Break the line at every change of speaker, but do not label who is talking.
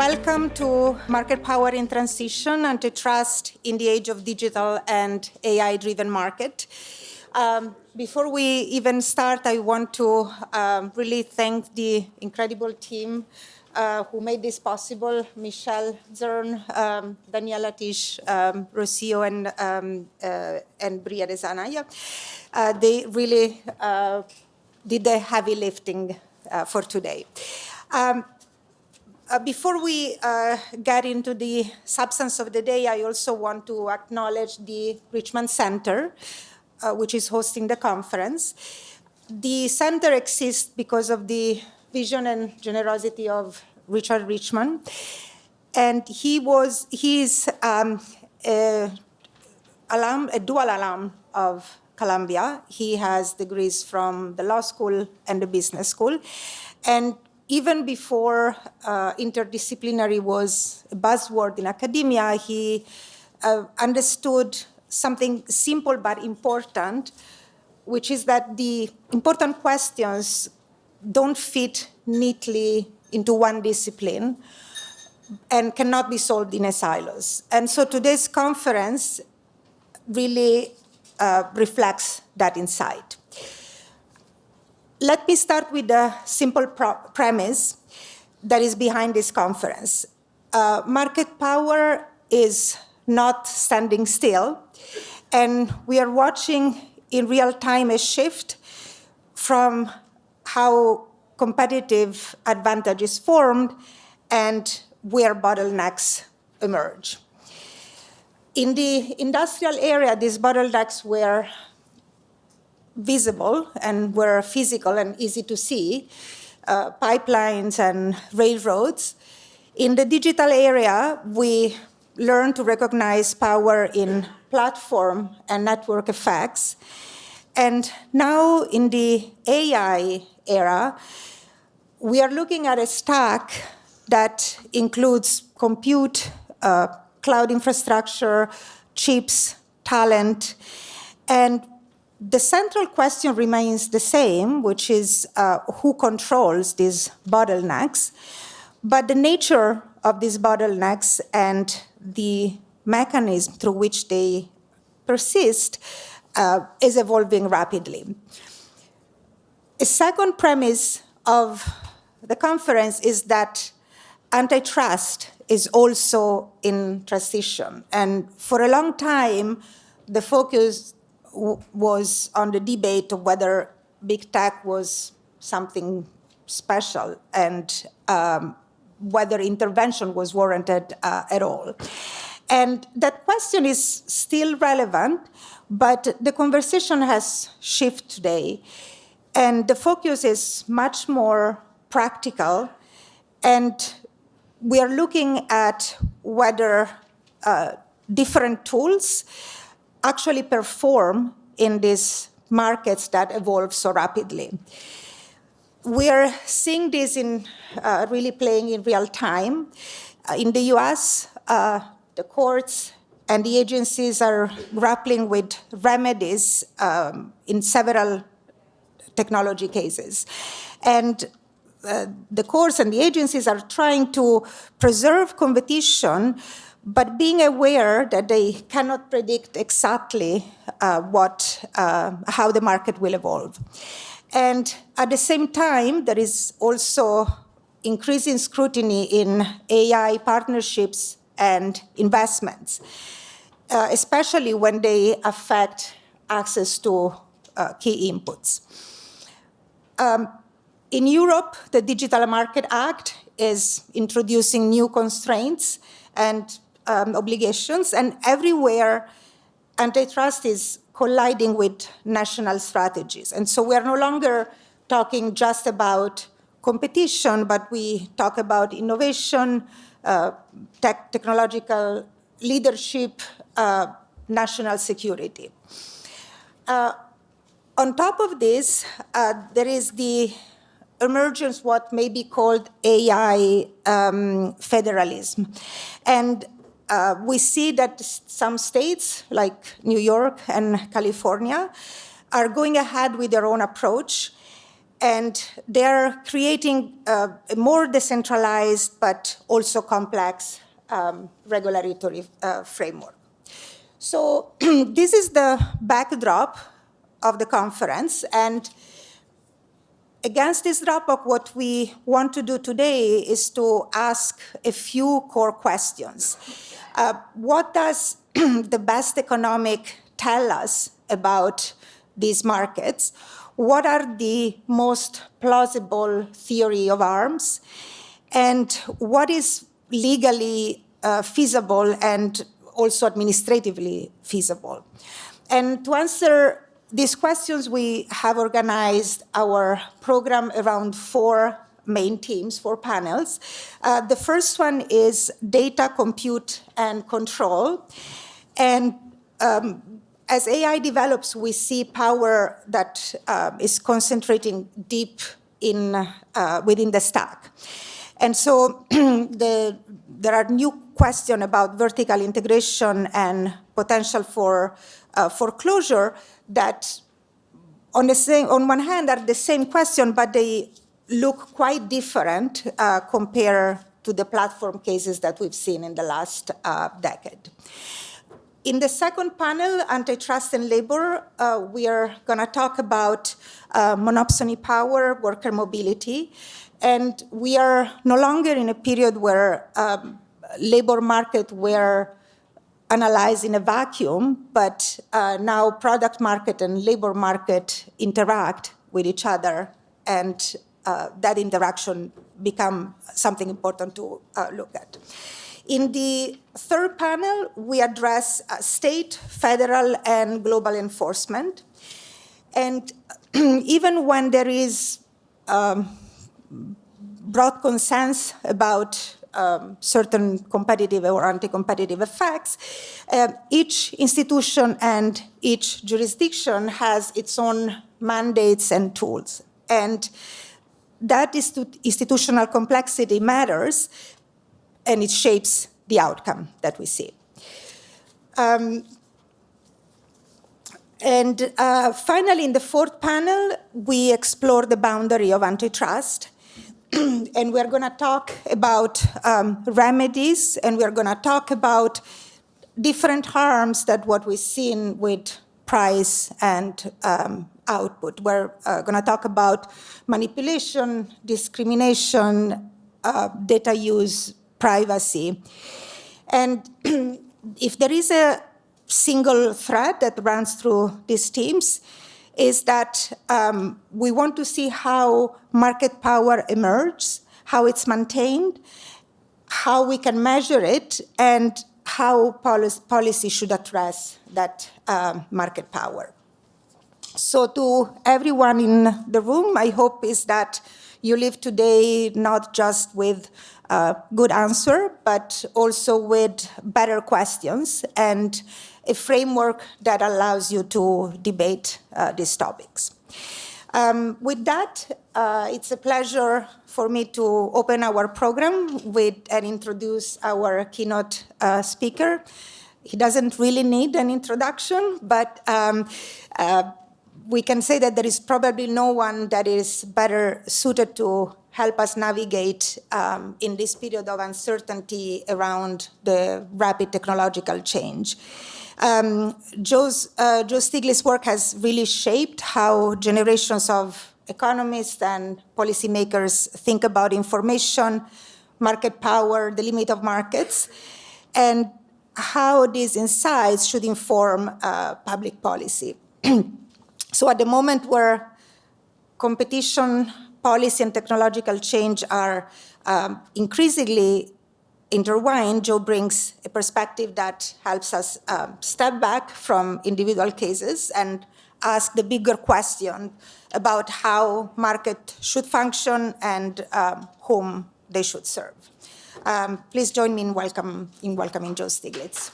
Welcome to Market Power in Transition, Antitrust in the Age of Digital and AI-Driven Market. Before we even start, I want to really thank the incredible team who made this possible: Michelle Zern, Daniela Tisch, Rocio, and Bria de Zanaya. They really did the heavy lifting for today. Before we get into the substance of the day, I also want to acknowledge the Richman Center, which is hosting the conference. The center exists because of the vision and generosity of Richard Richman, and he is a dual alum of Columbia. He has degrees from the law school and the business school, and even before interdisciplinary was a buzzword in academia, he understood something simple but important, which is that the important questions don't fit neatly into one discipline and cannot be solved in a silos. And so today's conference really reflects that insight. Let me start with the simple premise that is behind this conference. Market power is not standing still, and we are watching in real time a shift from how competitive advantage is formed and where bottlenecks emerge. In the industrial area, these bottlenecks were visible and were physical and easy to see, pipelines and railroads. In the digital area, we learn to recognize power in platform and network effects. And now in the AI era, we are looking at a stack that includes compute, cloud infrastructure, chips, talent, and the central question remains the same, which is who controls these bottlenecks, but the nature of these bottlenecks and the mechanism through which they persist is evolving rapidly. A second premise of the conference is that antitrust is also in transition. And for a long time, the focus was on the debate of whether big tech was something special and whether intervention was warranted at all. And that question is still relevant, but the conversation has shifted today, and the focus is much more practical, and we are looking at whether different tools actually perform in these markets that evolve so rapidly. We are seeing this in really playing in real time. In the US, the courts and the agencies are grappling with remedies in several technology cases. And the courts and the agencies are trying to preserve competition, but being aware that they cannot predict exactly how the market will evolve. And at the same time, there is also increasing scrutiny in AI partnerships and investments, especially when they affect access to key inputs. In Europe, the Digital Market Act is introducing new constraints and obligations, and everywhere antitrust is colliding with national strategies. And so we are no longer talking just about competition, but we talk about innovation, technological leadership, national security. On top of this, there is the emergence what may be called AI federalism. And we see that some states, like New York and California, are going ahead with their own approach. And they're creating a more decentralized but also complex regulatory framework. So this is the backdrop of the conference. And against this backdrop, what we want to do today is to ask a few core questions. What does the best economic tell us about these markets? What are the most plausible theory of arms? And what is legally feasible and also administratively feasible? And to answer these questions, we have organized our program around 4 main themes, 4 panels. The first one is data, compute, and control. And as AI develops, we see power that is concentrating deep within the stack. And so there are new questions about vertical integration and potential for foreclosure that on one hand are the same question, but they look quite different compared to the platform cases that we've seen in the last decade. In the second panel, antitrust and labor, we are going to talk about monopsony power, worker mobility. And we are no longer in a period where labor market were analyzed in a vacuum, but now product market and labor market interact with each other, and that interaction become something important to look at. In the third panel, we address state, federal, and global enforcement. And even when there is broad consensus about certain competitive or anti-competitive effects, each institution and each jurisdiction has its own mandates and tools. And that institutional complexity matters, and it shapes the outcome that we see. And finally, in the fourth panel, we explore the boundary of antitrust. And we're going to talk about remedies, and we're going to talk about different harms that what we've seen with price and output. We're going to talk about manipulation, discrimination, data use, privacy. And if there is a single thread that runs through these themes, is that we want to see how market power emerges, how it's maintained, how we can measure it, and how policy should address that market power. So to everyone in the room, my hope is that you leave today not just with a good answer, but also with better questions and a framework that allows you to debate these topics. With that, it's a pleasure for me to open our program and introduce our keynote speaker. He doesn't really need an introduction, but we can say that there is probably no one that is better suited to help us navigate in this period of uncertainty around the rapid technological change. Joe Stiglitz' work has really shaped how generations of economists and policymakers think about information, market power, the limit of markets, and how these insights should inform public policy. So at the moment where competition, policy, and technological change are increasingly intertwined, Joe brings a perspective that helps us step back from individual cases and ask the bigger question about how market should function and whom they should serve. Please join me in welcoming Joe Stiglitz.